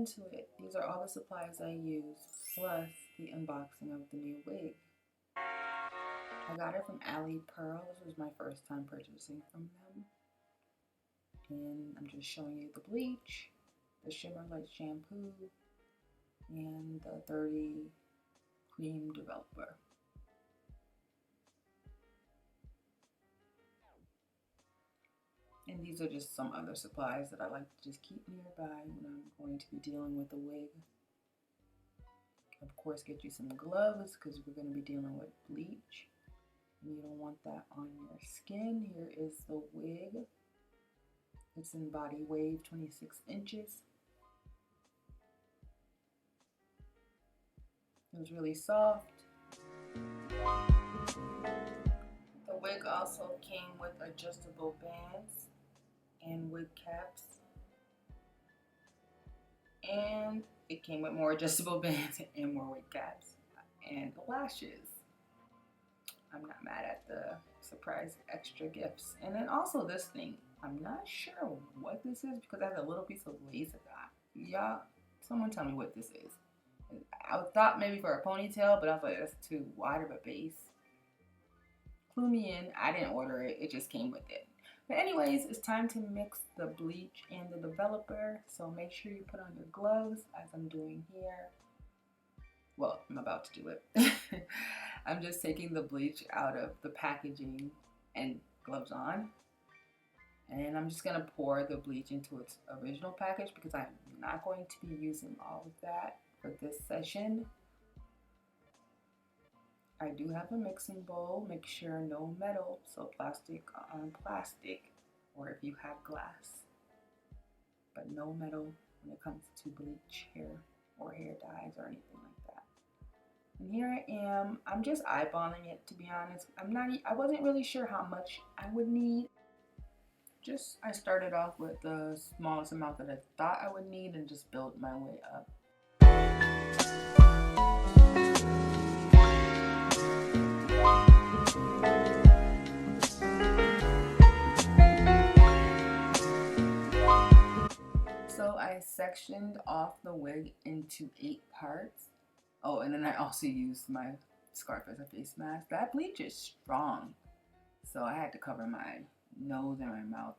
into it. These are all the supplies I use, plus the unboxing of the new wig. I got it from Alipearl. This was my first time purchasing from them. And I'm just showing you the bleach, the Shimmer Light shampoo, and the 30 cream developer. And these are just some other supplies that I like to just keep nearby when I'm going to be dealing with a wig. Of course, get you some gloves because we're going to be dealing with bleach. And you don't want that on your skin. Here is the wig. It's in body wave, 26 inches. It was really soft. The wig also came with adjustable bands and wig caps. And it came with more adjustable bands and more wig caps. And the lashes. I'm not mad at the surprise extra gifts. And then also this thing. I'm not sure what this is because I have a little piece of lace I got. Y'all, someone tell me what this is. I thought maybe for a ponytail, but I was like, that's too wide of a base. Clue me in. I didn't order it. It just came with it. But anyways, it's time to mix the bleach and the developer. So make sure you put on your gloves as I'm doing here. Well, I'm about to do it. I'm just taking the bleach out of the packaging and gloves on. And I'm just going to pour the bleach into its original package because I'm not going to be using all of that for this session. I do have a mixing bowl. Make sure no metal, so plastic on plastic, or if you have glass. But no metal when it comes to bleach hair or hair dyes or anything like that. And here I am. I'm just eyeballing it, to be honest. I wasn't really sure how much I would need. I started off with the smallest amount that I thought I would need and just built my way up. So I sectioned off the wig into 8 parts. Oh, and then I also used my scarf as a face mask. That bleach is strong, so I had to cover my nose and my mouth.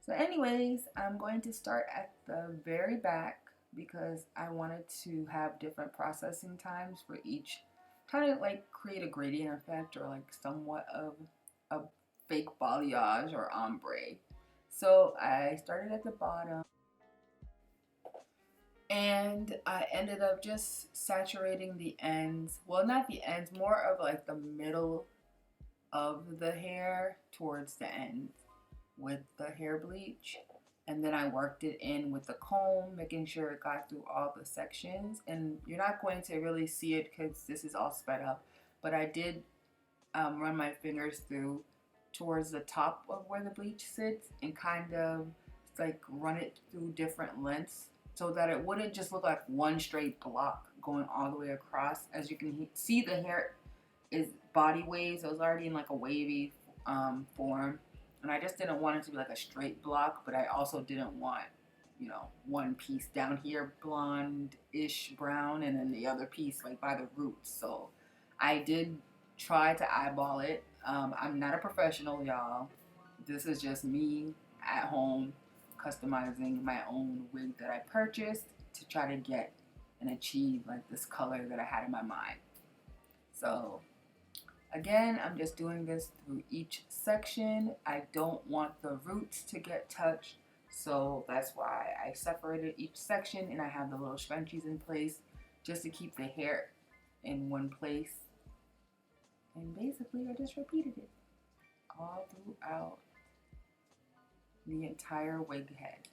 So anyways, I'm going to start at the very back because I wanted to have different processing times for each, kind of like create a gradient effect or like somewhat of a fake balayage or ombre. So I started at the bottom and I ended up just saturating the ends. Well, not the ends, more of like the middle of the hair towards the ends with the hair bleach. And then I worked it in with the comb, making sure it got through all the sections. And you're not going to really see it because this is all sped up, but I did run my fingers through towards the top of where the bleach sits and kind of like run it through different lengths so that it wouldn't just look like one straight block going all the way across. As you can see, the hair is body waves. So it was already in like a wavy form. And I just didn't want it to be like a straight block, but I also didn't want, you know, one piece down here blonde-ish brown and then the other piece like by the roots. So I did try to eyeball it. I'm not a professional, y'all. This is just me at home customizing my own wig that I purchased to try to get and achieve like this color that I had in my mind. So again, I'm just doing this through each section. I don't want the roots to get touched, so that's why I separated each section and I have the little scrunchies in place just to keep the hair in one place. And basically, I just repeated it all throughout the entire wig head.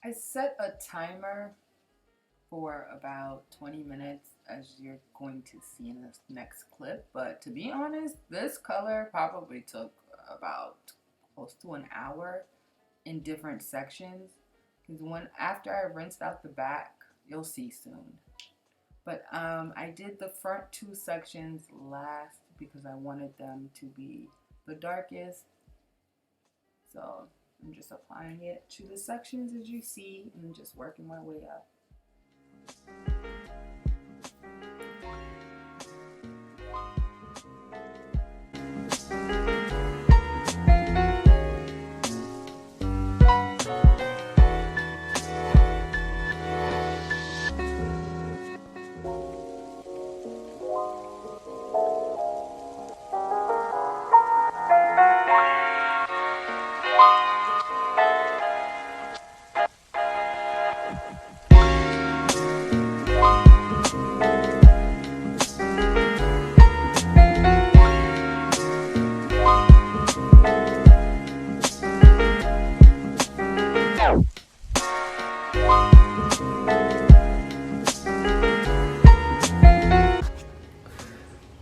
I set a timer for about 20 minutes, as you're going to see in this next clip, but to be honest, this color probably took about close to an hour in different sections, because after I rinsed out the back, you'll see soon, But I did the front 2 sections last because I wanted them to be the darkest. So I'm just applying it to the sections as you see and just working my way up.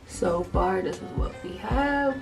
So far, this is what we have.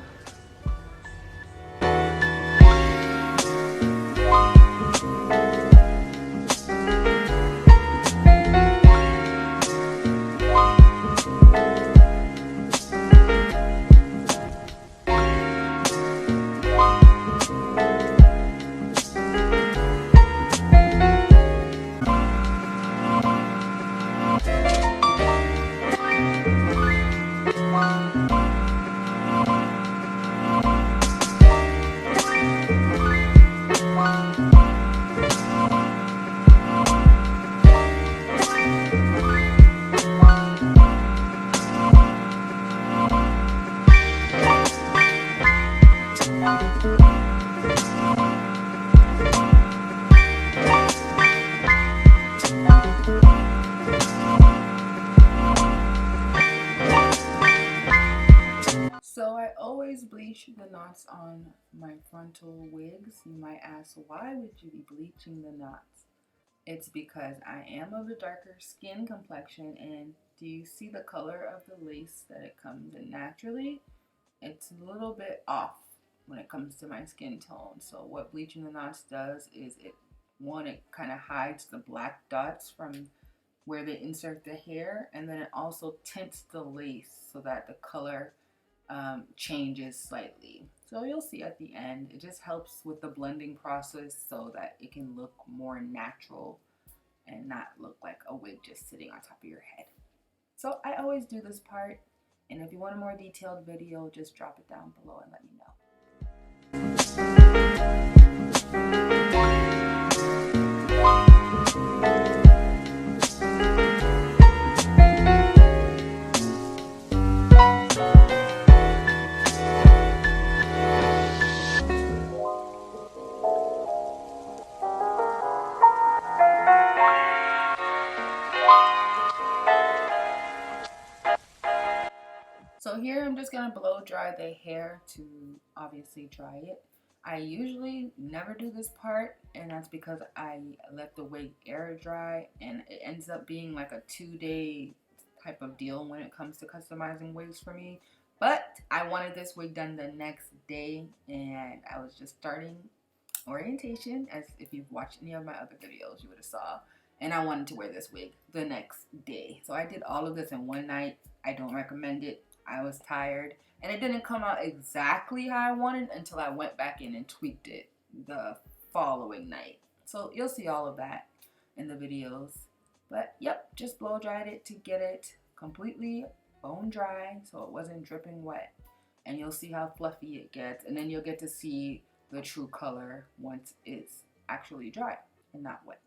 So I always bleach the knots on my frontal wigs. You might ask, why would you be bleaching the knots? It's because I am of a darker skin complexion, and do you see the color of the lace that it comes in naturally? It's a little bit off when it comes to my skin tone. So what bleaching the knots does is it kind of hides the black dots from where they insert the hair, and then it also tints the lace so that the color changes slightly. So you'll see at the end, it just helps with the blending process so that it can look more natural and not look like a wig just sitting on top of your head. So I always do this part, and if you want a more detailed video, just drop it down below and let me know. So here I'm just going to blow dry the hair to obviously dry it. I usually never do this part, and that's because I let the wig air dry, and it ends up being like a 2-day type of deal when it comes to customizing wigs for me. But I wanted this wig done the next day, and I was just starting orientation, as if you've watched any of my other videos you would have saw, and I wanted to wear this wig the next day. So I did all of this in one night. I don't recommend it. I was tired, and it didn't come out exactly how I wanted until I went back in and tweaked it the following night. So you'll see all of that in the videos. But yep, just blow dried it to get it completely bone dry so it wasn't dripping wet. And you'll see how fluffy it gets, and then you'll get to see the true color once it's actually dry and not wet.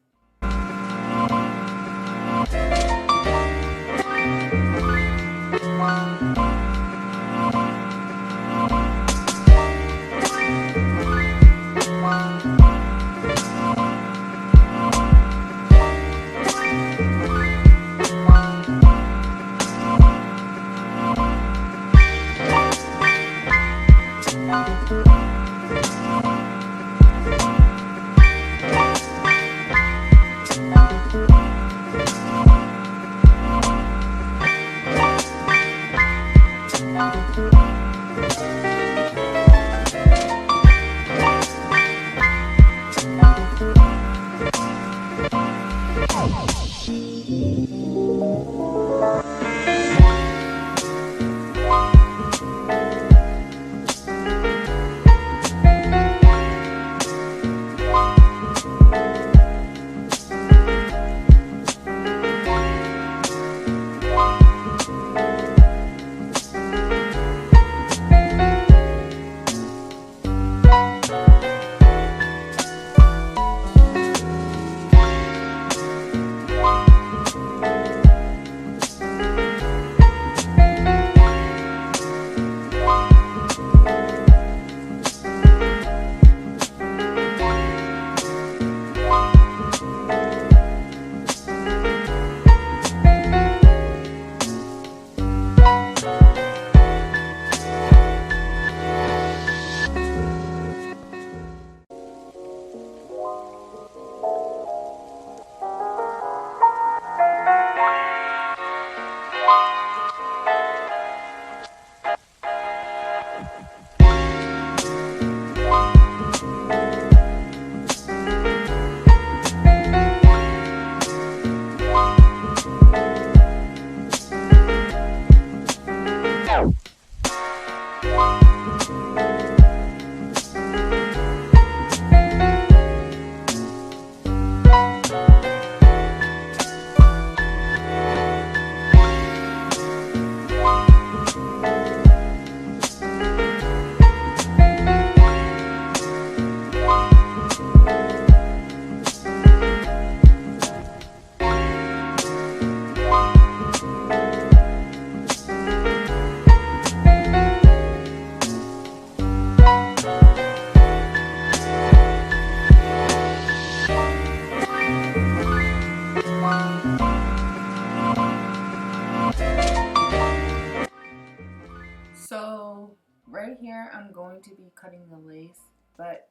right here I'm going to be cutting the lace, but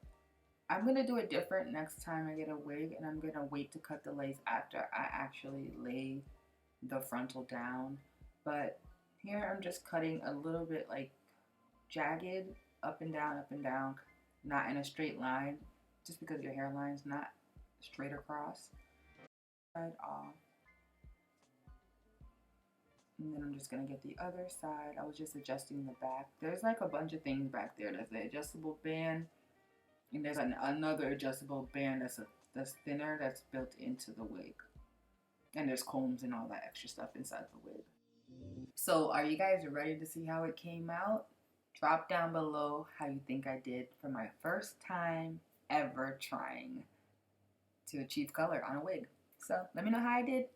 I'm going to do it different next time I get a wig, and I'm going to wait to cut the lace after I actually lay the frontal down. But here I'm just cutting a little bit like jagged, up and down, not in a straight line, just because your hairline's not straight across. Side off. And then I'm just going to get the other side. I was just adjusting the back. There's like a bunch of things back there. There's the adjustable band, and there's another adjustable band that's thinner, that's built into the wig. And there's combs and all that extra stuff inside the wig. So are you guys ready to see how it came out? Drop down below how you think I did for my first time ever trying to achieve color on a wig. So let me know how I did.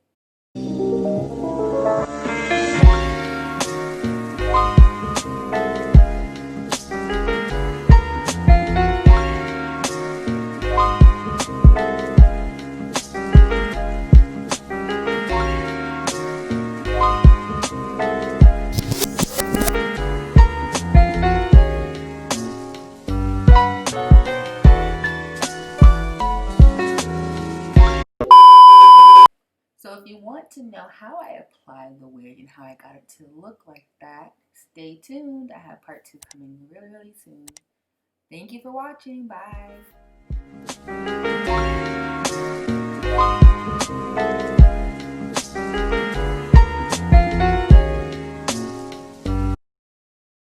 So if you want to know how I applied the wig and how I got it to look like that, stay tuned. I have part 2 coming really, really soon. Thank you for watching. Bye.